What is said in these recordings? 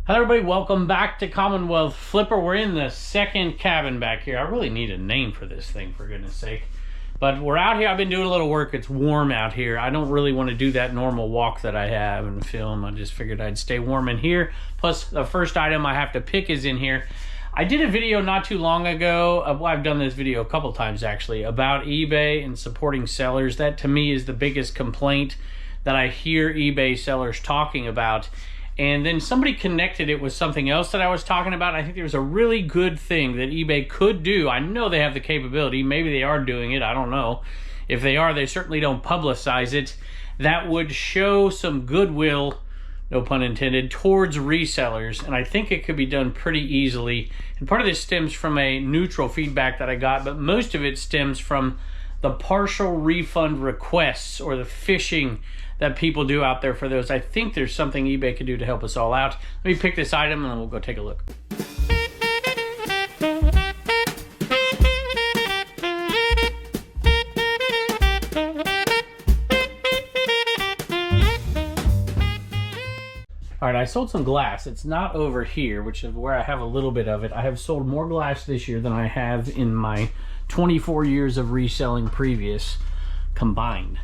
Hello everybody, welcome back to Commonwealth Flipper. We're in the second cabin back here. I really need a name for this thing, for goodness sake. But we're out here. I've been doing a little work. It's warm out here. I don't really want to do that normal walk that I have and film. I just figured I'd stay warm in here. Plus, the first item I have to pick is in here. I did a video not too long ago. I've done this video a couple times actually about eBay and supporting sellers. That to me is the biggest complaint that I hear eBay sellers talking about. And then somebody connected it with something else that I was talking about. I think there's a really good thing that eBay could do. I know they have the capability. Maybe they are doing it. I don't know. If they are, they certainly don't publicize it. That would show some goodwill, no pun intended, towards resellers. And I think it could be done pretty easily. And part of this stems from a neutral feedback that I got, but most of it stems from the partial refund requests or the phishing that people do out there for those. I think there's something eBay could do to help us all out. Let me pick this item and then we'll go take a look. All right, I sold some glass. It's not over here, which is where I have a little bit of it. I have sold more glass this year than I have in my 24 years of reselling previous combined.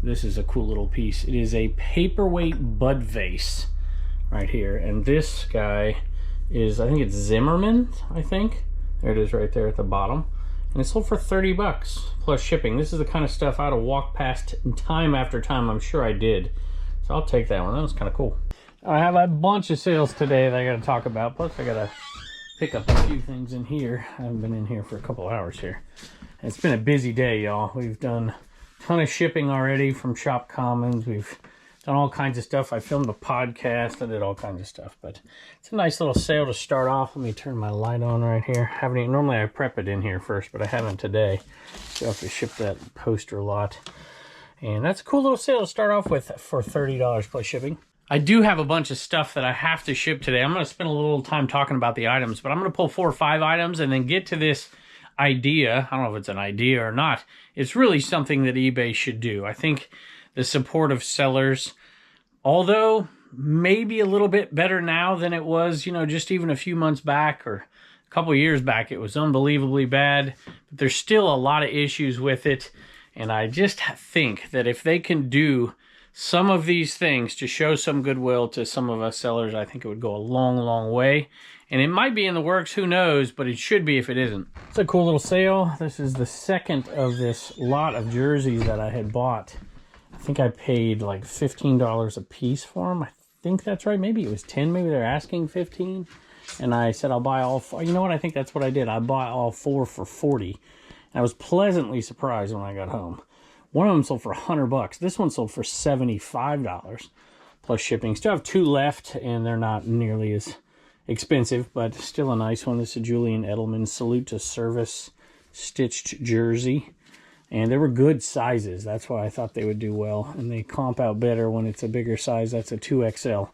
This is a cool little piece. It is a paperweight bud vase right here. And this guy is, I think it's Zimmerman, I think. There it is right there at the bottom. And it sold for 30 bucks plus shipping. This is the kind of stuff I'd have walked past time after time. I'm sure I did. So I'll take that one. That was kind of cool. I have a bunch of sales today that I got to talk about. Plus I got to pick up a few things in here. I haven't been in here for a couple hours here. It's been a busy day, y'all. We've done ton of shipping already from Shop Commons. We've done all kinds of stuff. I filmed a podcast. I did all kinds of stuff, but it's a nice little sale to start off. Let me turn my light on right here. Normally I prep it in here first, but I haven't today. So I have to ship that poster lot. And that's a cool little sale to start off with for $30 plus shipping. I do have a bunch of stuff that I have to ship today. I'm going to spend a little time talking about the items, but I'm going to pull 4 or 5 items and then get to this idea. I don't know if it's an idea or not. It's really something that eBay should do. I think the support of sellers, although maybe a little bit better now than it was, just even a few months back or a couple years back, it was unbelievably bad, but there's still a lot of issues with it. And I just think that if they can do some of these things to show some goodwill to some of us sellers, I think it would go a long, long way. And it might be in the works, who knows, but it should be if it isn't. It's a cool little sale. This is the second of this lot of jerseys that I had bought. I think I paid like $15 a piece for them. I think that's right. Maybe it was 10. Maybe they're asking 15. And I said, I'll buy all 4. You know what? I think that's what I did. I bought all 4 for 40. And I was pleasantly surprised when I got home. One of them sold for 100 bucks. This one sold for $75 plus shipping. Still have 2 left, and they're not nearly as expensive, but still a nice one. This is a Julian Edelman Salute to Service stitched jersey. And they were good sizes. That's why I thought they would do well. And they comp out better when it's a bigger size. That's a 2XL.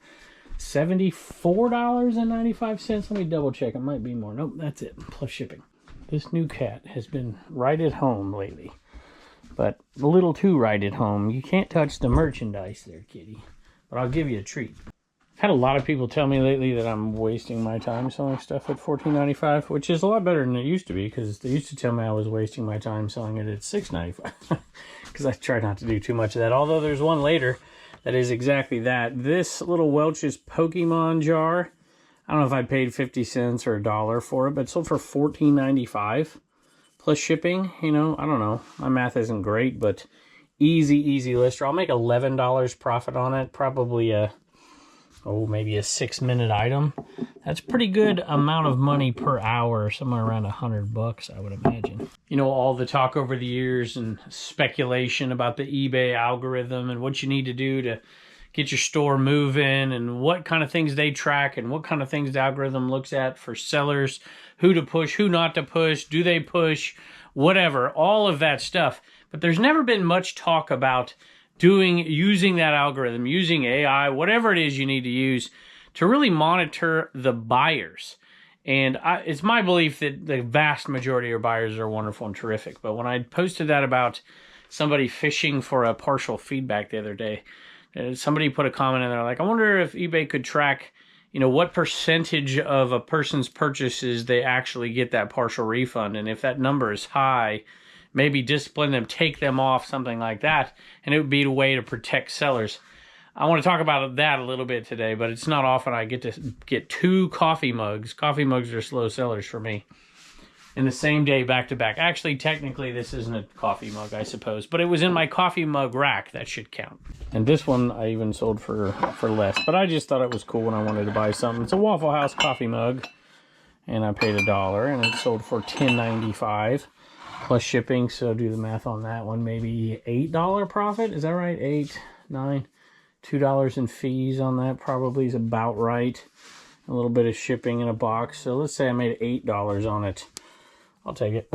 $74.95. Let me double check. It might be more. Nope, that's it. Plus shipping. This new cat has been right at home lately. But a little too right at home. You can't touch the merchandise there, kitty. But I'll give you a treat. I've had a lot of people tell me lately that I'm wasting my time selling stuff at $14.95, which is a lot better than it used to be, because they used to tell me I was wasting my time selling it at $6.95. Because I try not to do too much of that. Although there's one later that is exactly that. This little Welch's Pokemon jar, I don't know if I paid 50 cents or $1 for it, but it sold for $14.95. Plus shipping, I don't know. My math isn't great, but easy lister. I'll make $11 profit on it. Probably maybe a 6-minute item. That's pretty good amount of money per hour. Somewhere around 100 bucks, I would imagine. All the talk over the years and speculation about the eBay algorithm and what you need to do to get your store moving and what kind of things they track and what kind of things the algorithm looks at for sellers, who to push, who not to push, do they push, whatever, all of that stuff. But there's never been much talk about using that algorithm, using AI, whatever it is you need to use to really monitor the buyers. And it's my belief that the vast majority of buyers are wonderful and terrific. But when I posted that about somebody fishing for a partial feedback the other day, somebody put a comment in there like, I wonder if eBay could track, you know, what percentage of a person's purchases they actually get that partial refund. And if that number is high, maybe discipline them, take them off, something like that. And it would be a way to protect sellers. I want to talk about that a little bit today, but it's not often I get to get 2 coffee mugs. Coffee mugs are slow sellers for me. In the same day, back to back. Actually, technically, this isn't a coffee mug, I suppose, but it was in my coffee mug rack. That should count. And this one I even sold for less, but I just thought it was cool when I wanted to buy something. It's a Waffle House coffee mug, and I paid $1, and it sold for $10.95 plus shipping. So do the math on that one. Maybe $8 profit. Is that right? 8, 9, $2 in fees on that probably is about right. A little bit of shipping in a box. So let's say I made $8 on it. I'll take it.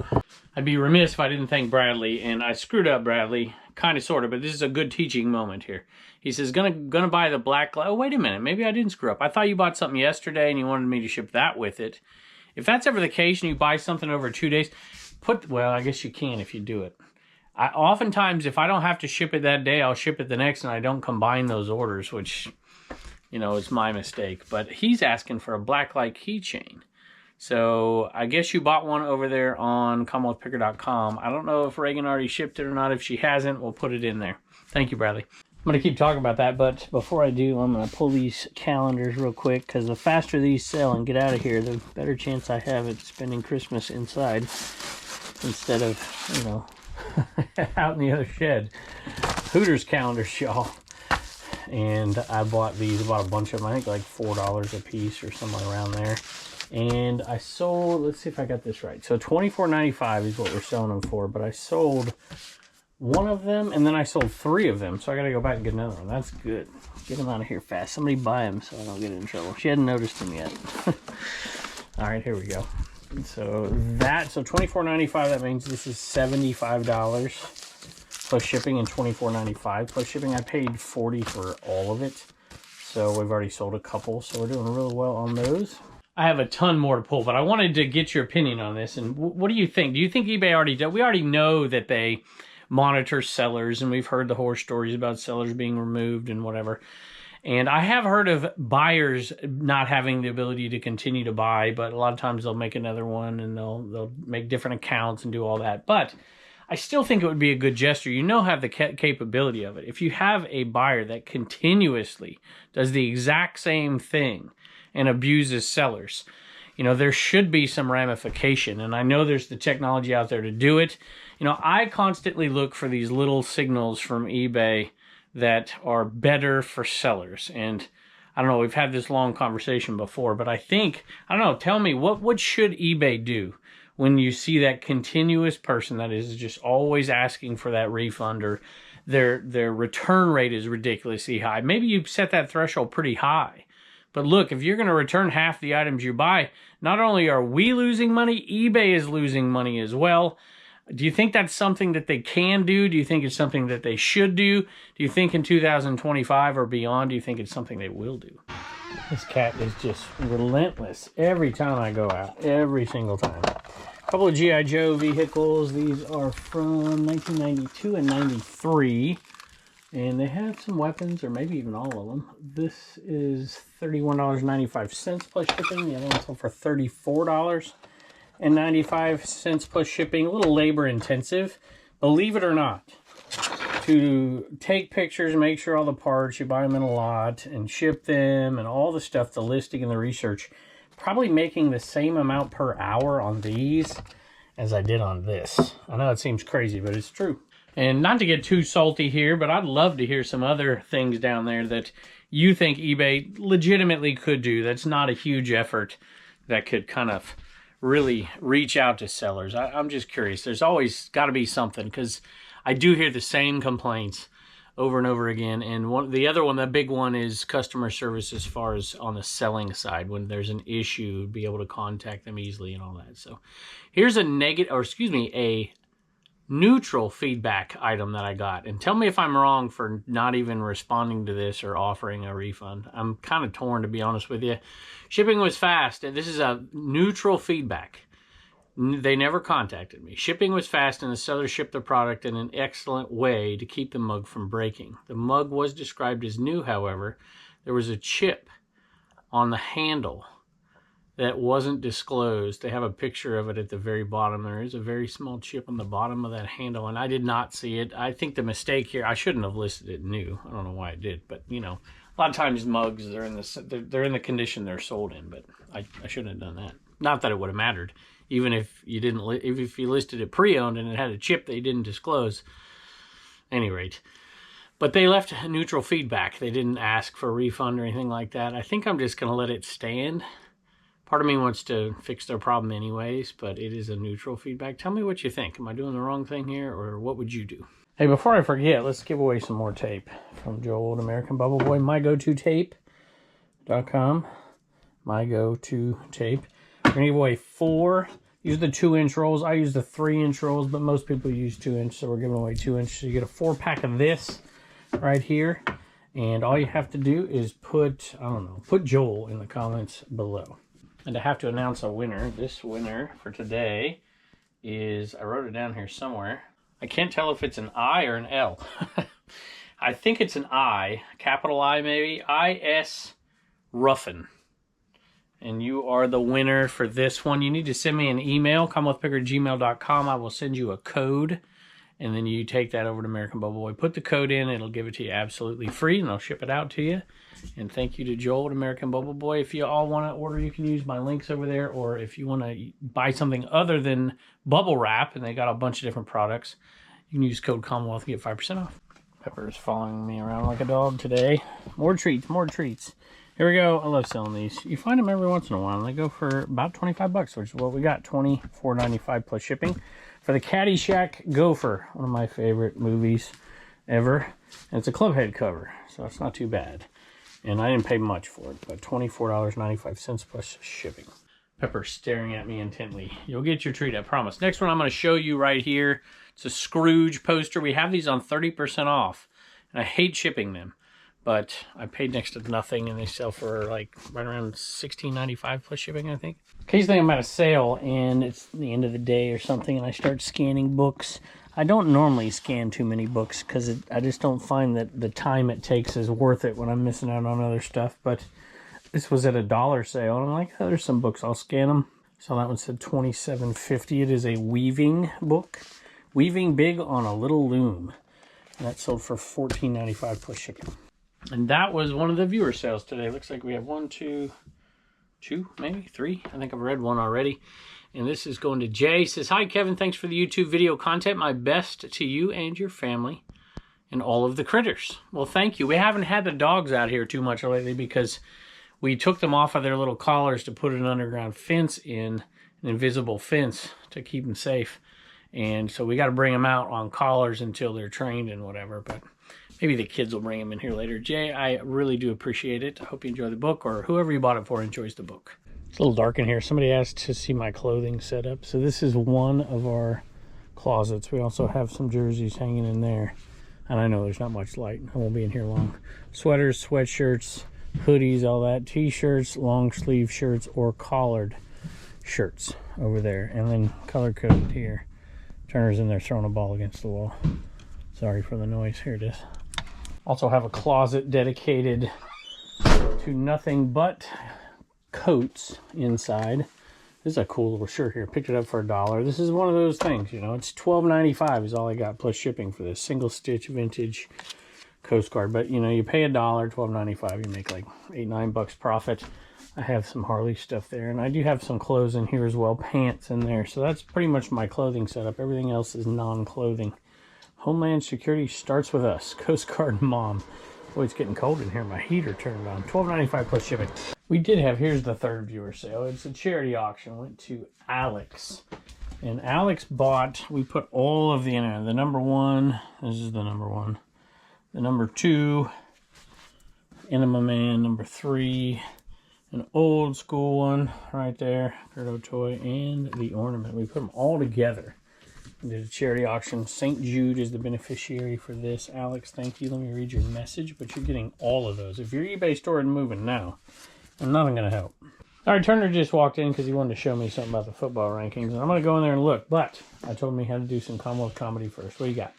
I'd be remiss if I didn't thank Bradley, and I screwed up, Bradley, kind of, sort of, but this is a good teaching moment here. He says, gonna buy the black, oh, wait a minute, maybe I didn't screw up. I thought you bought something yesterday and you wanted me to ship that with it. If that's ever the case and you buy something over 2 days, well, I guess you can if you do it. Oftentimes, if I don't have to ship it that day, I'll ship it the next, and I don't combine those orders, which, you know, is my mistake. But he's asking for a blacklight keychain. So I guess you bought one over there on CommonwealthPicker.com. I don't know if Reagan already shipped it or not. If she hasn't, we'll put it in there. Thank you, Bradley. I'm going to keep talking about that, but before I do, I'm going to pull these calendars real quick, because the faster these sell and get out of here, the better chance I have at spending Christmas inside instead of, you know, out in the other shed. Hooters calendars, y'all. And I bought these, I bought a bunch of them, I think like $4 a piece or somewhere around there. And I sold, let's see if I got this right. So $24.95 is what we're selling them for, but I sold one of them, and then I sold 3 of them. So I got to go back and get another one. That's good. Get them out of here fast. Somebody buy them so I don't get in trouble. She hadn't noticed them yet. All right, here we go. So $24.95, that means this is $75 plus shipping, and $24.95 plus shipping. I paid $40 for all of it. So we've already sold a couple, so we're doing really well on those. I have a ton more to pull, but I wanted to get your opinion on this. And what do you think? Do you think eBay already does? We already know that they monitor sellers, and we've heard the horror stories about sellers being removed and whatever. And I have heard of buyers not having the ability to continue to buy, but a lot of times they'll make another one and they'll make different accounts and do all that. But I still think it would be a good gesture. You know, have the capability of it. If you have a buyer that continuously does the exact same thing and abuses sellers, you know, there should be some ramification. And I know there's the technology out there to do it. You know, I constantly look for these little signals from eBay that are better for sellers. And I don't know, we've had this long conversation before, but I think, I don't know, tell me, what should eBay do when you see that continuous person that is just always asking for that refund, or their return rate is ridiculously high? Maybe you set that threshold pretty high. But look, if you're going to return half the items you buy, not only are we losing money, eBay is losing money as well. Do you think that's something that they can do? Do you think it's something that they should do? Do you think in 2025 or beyond, do you think it's something they will do? This cat is just relentless every time I go out, every single time. A couple of G.I. Joe vehicles. These are from 1992 and 93. And they have some weapons, or maybe even all of them. This is $31.95 plus shipping. The other one sold for $34.95 plus shipping. A little labor intensive, believe it or not, to take pictures and make sure all the parts, you buy them in a lot and ship them and all the stuff, the listing and the research. Probably making the same amount per hour on these as I did on this. I know it seems crazy, but it's true. And not to get too salty here, but I'd love to hear some other things down there that you think eBay legitimately could do. That's not a huge effort that could kind of really reach out to sellers. I'm just curious. There's always got to be something, because I do hear the same complaints over and over again. And the other one, the big one, is customer service as far as on the selling side. When there's an issue, be able to contact them easily and all that. So here's a neutral feedback item that I got, and tell me if I'm wrong for not even responding to this or offering a refund. I'm kind of torn, to be honest with you. Shipping was fast. This is a neutral feedback. They never contacted me. Shipping was fast, and the seller shipped the product in an excellent way to keep the mug from breaking. The mug was described as new, however. There was a chip on the handle that wasn't disclosed. They have a picture of it at the very bottom. There is a very small chip on the bottom of that handle, and I did not see it. I think the mistake here, I shouldn't have listed it new. I don't know why I did, but you know, a lot of times mugs, they're in the condition they're sold in, but I shouldn't have done that. Not that it would have mattered, even if you didn't, if you listed it pre-owned and it had a chip they didn't disclose. Any rate, but they left neutral feedback. They didn't ask for a refund or anything like that. I think I'm just going to let it stand. Part of me wants to fix their problem anyways, but it is a neutral feedback. Tell me what you think. Am I doing the wrong thing here, or what would you do? Hey, before I forget, let's give away some more tape from Joel at American Bubble Boy. MyGoToTape.com. MyGoToTape. We're going to give away 4. Use the 2-inch rolls. I use the 3-inch rolls, but most people use 2-inch, so we're giving away 2-inch. So you get a 4-pack of this right here, and all you have to do is put Joel in the comments below. And to have to announce a winner, this winner for today is, I wrote it down here somewhere. I can't tell if it's an I or an L. I think it's an I, capital I maybe, I.S. Ruffin. And you are the winner for this one. You need to send me an email, commonwealthpicker@gmail.com. I will send you a code, and then you take that over to American Bubble Boy. Put the code in, it'll give it to you absolutely free, and I'll ship it out to you. And thank you to Joel at American Bubble Boy. If you all want to order, you can use my links over there, or if you want to buy something other than bubble wrap, and they got a bunch of different products, you can use code Commonwealth and get 5% off. Pepper's following me around like a dog today. More treats, more treats. Here we go. I love selling these. You find them every once in a while, and they go for about 25 bucks, which is what we got, $24.95 plus shipping. For the Caddyshack Gopher, one of my favorite movies ever. And it's a clubhead cover, so it's not too bad. And I didn't pay much for it, but $24.95 plus shipping. Pepper's staring at me intently. You'll get your treat, I promise. Next one I'm going to show you right here. It's a Scrooge poster. We have these on 30% off, and I hate shipping them. But I paid next to nothing, and they sell for like right around $16.95 plus shipping, I think. Occasionally I'm at a sale, and it's the end of the day or something, and I start scanning books. I don't normally scan too many books because I just don't find that the time it takes is worth it when I'm missing out on other stuff. But this was at a $1 sale, and I'm like, oh, there's some books, I'll scan them. So that one said $27.50. It is a weaving book. Weaving Big on a Little Loom. And that sold for $14.95 plus shipping. And that was one of the viewer sales today. Looks like we have 1, 2, maybe 3. I think I've read one already. And this is going to Jay. Says, hi, Kevin. Thanks for the YouTube video content. My best to you and your family and all of the critters. Well, thank you. We haven't had the dogs out here too much lately because we took them off of their little collars to put an underground fence in, an invisible fence to keep them safe. And so we got to bring them out on collars until they're trained and whatever. But maybe the kids will bring them in here later. Jay, I really do appreciate it. I hope you enjoy the book, or whoever you bought it for enjoys the book. It's a little dark in here. Somebody asked to see my clothing setup. So this is one of our closets. We also have some jerseys hanging in there. And I know there's not much light. I won't be in here long. Sweaters, sweatshirts, hoodies, all that. T-shirts, long sleeve shirts, or collared shirts over there. And then color coded here. Turner's in there throwing a ball against the wall. Sorry for the noise. Here it is. Also have a closet dedicated to nothing but coats inside. This is a cool little shirt here. Picked it up for $1. This is one of those things, you know. It's $12.95 is all I got plus shipping for this single stitch vintage Coast Guard. But you know, you pay $1, $12.95. You make like $8-9 profit. I have some Harley stuff there, and I do have some clothes in here as well, pants in there. So that's pretty much my clothing setup. Everything else is non-clothing. Homeland Security starts with us. Coast Guard mom. Boy, it's getting cold in here. My heater turned on. $12.95 plus shipping. We did have, here's the third viewer sale. It's a charity auction. Went to Alex. And Alex bought, we put all of the, the number 1, this is the number 1. The number 2, Enema Man, number 3, an old school one right there, Gerdo toy, and the ornament. We put them all together. We did a charity auction. St. Jude is the beneficiary for this. Alex, thank you. Let me read your message, but you're getting all of those. If your eBay store isn't moving now, I'm not going to help. All right, Turner just walked in because he wanted to show me something about the football rankings, and I'm going to go in there and look, but I told him he had to do some Commonwealth comedy first. What do you got?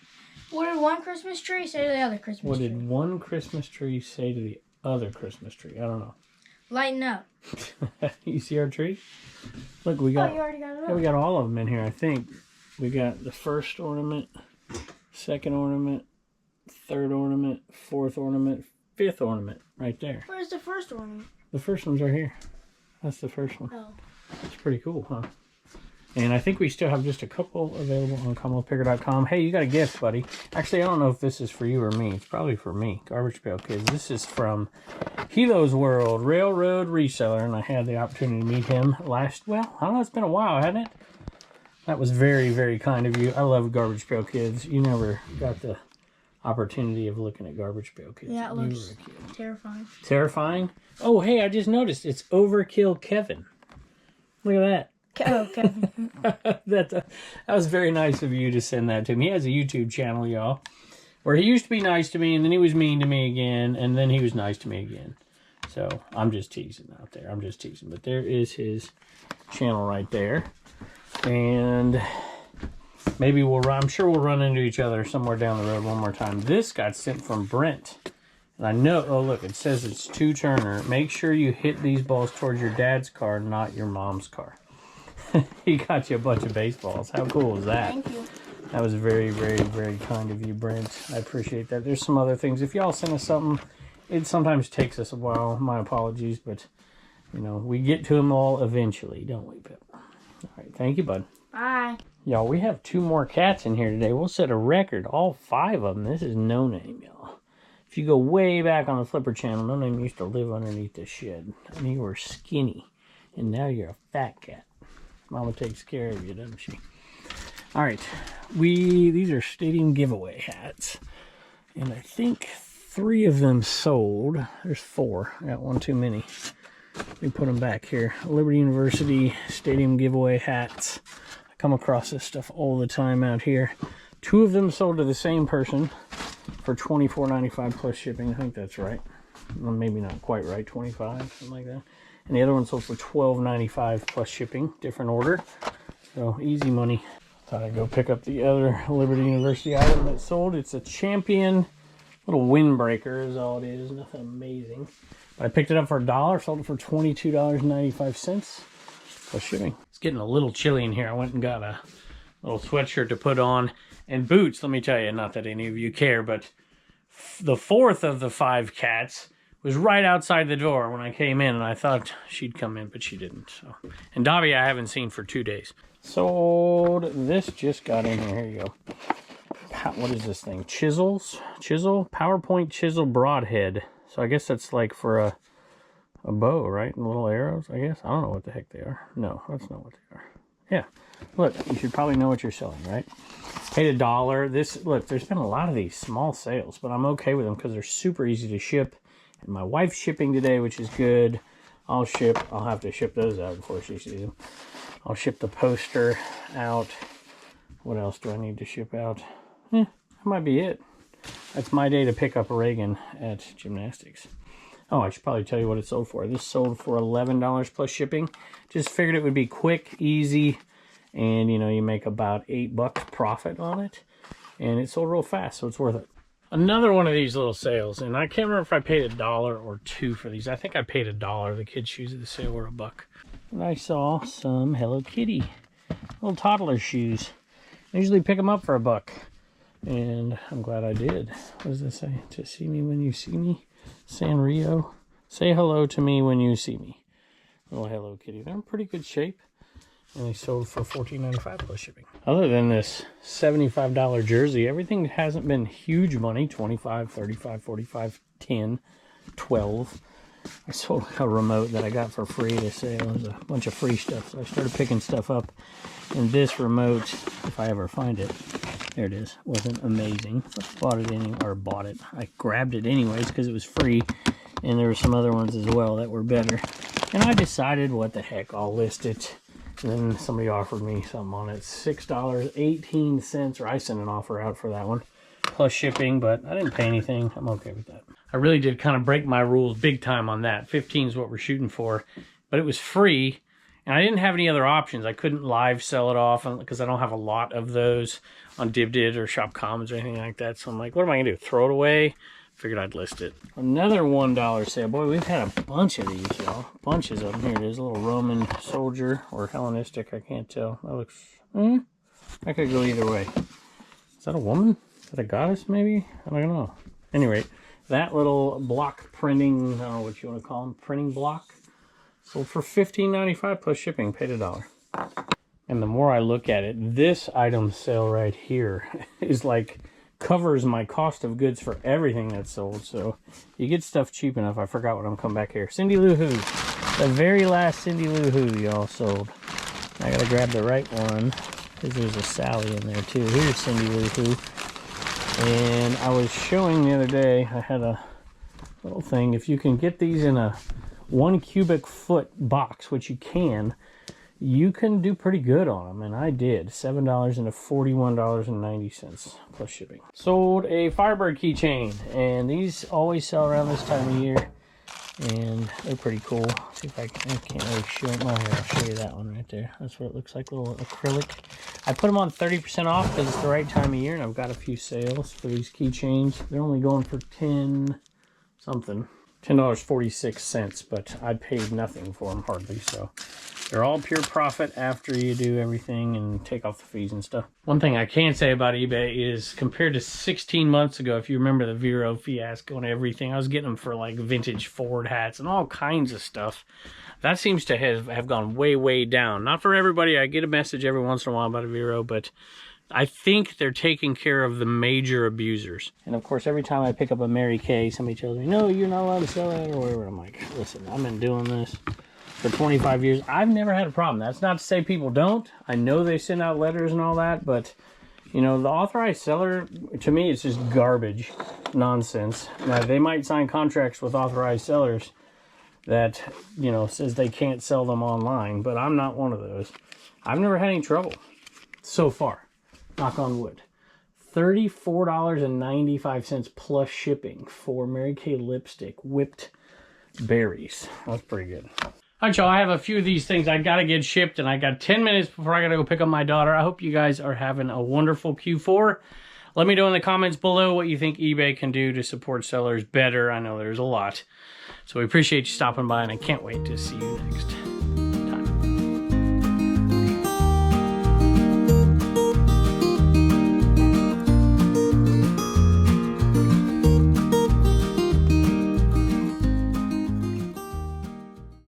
What did one Christmas tree say to the other Christmas tree? What did one Christmas tree say to the other Christmas tree? I don't know. Lighten up. You see our tree? Look, we got. Oh, you already got it up. Yeah, we got all of them in here. I think we got the first ornament, second ornament, third ornament, fourth ornament, fifth ornament, right there. Where's the first ornament? The first one's right here. That's the first one. Oh. It's pretty cool, huh? And I think we still have just a couple available on CommonwealthPicker.com. Hey, you got a gift, buddy. Actually, I don't know if this is for you or me. It's probably for me. Garbage Pail Kids. This is from Hilo's World, Railroad Reseller, and I had the opportunity to meet him last, well, I don't know, it's been a while, hasn't it? That was very, very kind of you. I love Garbage Pail Kids. You never got the opportunity of looking at Garbage Pail Kids. Yeah, it looks terrifying. Terrifying? Oh, hey, I just noticed. It's Overkill Kevin. Look at that. Oh, Kevin. That was very nice of you to send that to me. He has a YouTube channel, y'all, where he used to be nice to me, and then he was mean to me again, and then he was nice to me again. So I'm just teasing out there. I'm just teasing. But there is his channel right there. And maybe I'm sure we'll run into each other somewhere down the road one more time. This got sent from Brent. And I know, oh look, it says it's 2-turner. Make sure you hit these balls towards your dad's car, not your mom's car. He got you a bunch of baseballs. How cool is that? Thank you. That was very, very, very kind of you, Brent. I appreciate that. There's some other things. If y'all send us something, it sometimes takes us a while. My apologies, but, you know, we get to them all eventually, don't we, Pip? All right, thank you, bud. Bye. Y'all, we have 2 more cats in here today. We'll set a record. All 5 of them. This is No Name, y'all. If you go way back on the Flipper channel, No Name used to live underneath the shed. And you were skinny. And now you're a fat cat. Mama takes care of you, doesn't she? All right. These are stadium giveaway hats. And I think 3 of them sold. There's 4. I got 1 too many. Let me put them back here. Liberty University stadium giveaway hats. I come across this stuff all the time out here. 2 of them sold to the same person for $24.95 plus shipping. I think that's right. Well, maybe not quite right. $25, something like that. And the other one sold for $12.95 plus shipping. Different order. So easy money. Thought I'd go pick up the other Liberty University item that sold. It's a Champion little windbreaker is all it is. Nothing amazing. But I picked it up for $1. Sold it for $22.95 plus shipping. It's getting a little chilly in here. I went and got a little sweatshirt to put on. And boots, let me tell you, not that any of you care, but the 4th of the 5 cats was right outside the door when I came in, and I thought she'd come in, but she didn't. So, and Dobby I haven't seen for 2 days. Sold. This just got in here. Here you go. What is this thing? Chisel? PowerPoint chisel broadhead. So I guess that's like for a bow, right? And little arrows, I guess. I don't know what the heck they are. No, that's not what they are. Yeah. Look, you should probably know what you're selling, right? Paid $1. Look, there's been a lot of these small sales, but I'm okay with them because they're super easy to ship. And my wife's shipping today, which is good. I'll have to ship those out before she sees them. I'll ship the poster out. What else do I need to ship out? That might be it. That's my day to pick up Reagan at gymnastics. Oh, I should probably tell you what it sold for. This sold for $11 plus shipping. Just figured it would be quick, easy, and you know, you make about $8 profit on it. And it sold real fast, so it's worth it. Another one of these little sales, and I can't remember if I paid $1 or $2 for these. I think I paid $1. The kids' shoes at the sale were $1. And I saw some Hello Kitty little toddler shoes. I usually pick them up for $1, and I'm glad I did. What does it say? To see me when you see me, Sanrio. Say hello to me when you see me. Little Hello Kitty. They're in pretty good shape. And they sold for $14.95 plus shipping. Other than this $75 jersey, everything hasn't been huge money. $25, $35, $45, $10, $12. I sold a remote that I got for free at a sale. There's a bunch of free stuff. So I started picking stuff up. And this remote, if I ever find it, there it is, wasn't amazing. So I bought it. I grabbed it anyways because it was free. And there were some other ones as well that were better. And I decided, what the heck, I'll list it. And then somebody offered me something on it. $6.18, or I sent an offer out for that one. Plus shipping, but I didn't pay anything. I'm okay with that. I really did kind of break my rules big time on that. 15 is what we're shooting for. But it was free, and I didn't have any other options. I couldn't live sell it off because I don't have a lot of those on DivDid or Shop Commons or anything like that. So I'm like, what am I going to do? Throw it away? figured I'd list it. Another $1 sale. Boy, we've had a bunch of these, y'all. Bunches of them. Here it is, a little Roman soldier or Hellenistic. I can't tell. That looks... I could go either way. Is that a woman? Is that a goddess, maybe? I don't know. Anyway, that little block printing, I don't know what you want to call them, printing block, sold for $15.95 plus shipping, paid $1. And the more I look at it, this item sale right here is like, covers my cost of goods for everything that's sold. So you get stuff cheap enough. I forgot what I'm coming back here. Cindy Lou Who. The very last Cindy Lou Who y'all sold. I gotta grab the right one because there's a Sally in there too. Here's Cindy Lou Who. And I was showing the other day, I had a little thing. If you can get these in a 1 cubic foot box, which you can do pretty good on them. And I did. $7 into $41.90 plus shipping. Sold a Firebird keychain. And these always sell around this time of year. And they're pretty cool. Let's see if I can't really show it. Oh, here, I'll show you that one right there. That's what it looks like, little acrylic. I put them on 30% off because it's the right time of year, and I've got a few sales for these keychains. They're only going for $10.46, but I paid nothing for them hardly, so they're all pure profit after you do everything and take off the fees and stuff. One thing I can say about eBay is compared to 16 months ago, if you remember the Vero fiasco and everything, I was getting them for like vintage Ford hats and all kinds of stuff. That seems to have gone way, way down. Not for everybody. I get a message every once in a while about a Vero, but I think they're taking care of the major abusers. And of course, every time I pick up a Mary Kay, somebody tells me, no, you're not allowed to sell that or whatever. I'm like, listen, I've been doing this for 25 years. I've never had a problem. That's not to say people don't. I know they send out letters and all that, but you know, the authorized seller, to me, it's just garbage, nonsense. Now, they might sign contracts with authorized sellers that, you know, says they can't sell them online, but I'm not one of those. I've never had any trouble so far, knock on wood. $34.95 plus shipping for Mary Kay lipstick, whipped berries. That's pretty good. All right, y'all, I have a few of these things I got to get shipped, and I got 10 minutes before I got to go pick up my daughter. I hope you guys are having a wonderful Q4. Let me know in the comments below what you think eBay can do to support sellers better. I know there's a lot. So we appreciate you stopping by, and I can't wait to see you next.